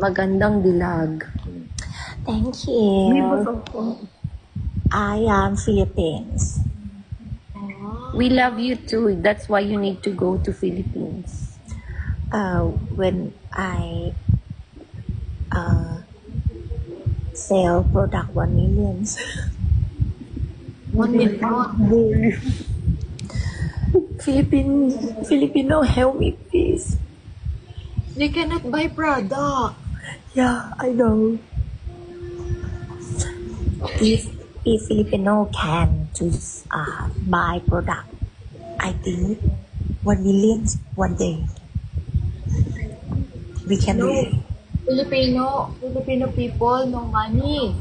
Magandang dilag. Thank May you. bato ko. I am Philippines. We love you too. That's why you need to go to Philippines. When I sell product 1 million. 1 million. Filipino, help me please. They cannot buy product. Yeah, I know. If Filipino can choose buy product, I think 1 million one day. We can do it. Filipino people, no money.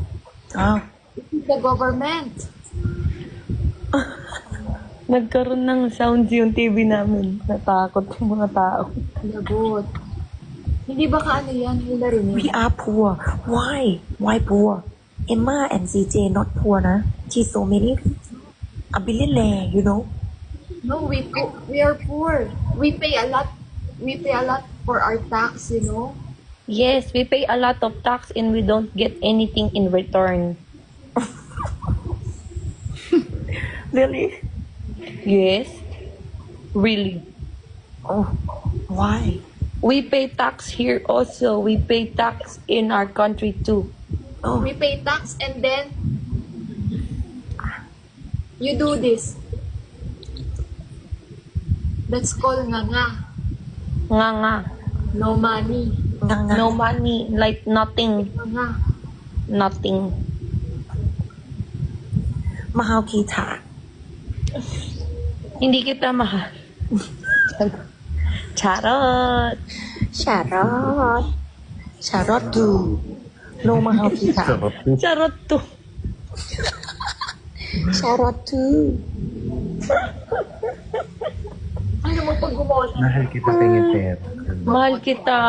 Oh, This is the government. Nagkaroon ng sounds yung TV namin. Natakot yung mga tao. Lagot. Hindi ba kaano yan? Hindi narinig. we are poor. Why? Why poor? Emma and CJ not poor, na. She's so many a billionaire, you know. No, we are poor. We pay a lot. We pay a lot for our tax, you know. Yes, we pay a lot of tax and we don't get anything in return. Really? Yes. Really. Oh, why? We pay tax here also. We pay tax in our country too. Oh, We pay tax and then you do this. That's called nga. Nga. No money. nga. No money. Like nothing. Nga. Nothing. Mahal kita. Hindi kita mahal. Charot. Charot. Charot do. No mahal kita. Charot to. Charot too. Ano mo pag gumawa? Mahal kita, pengiter. Mahal kita.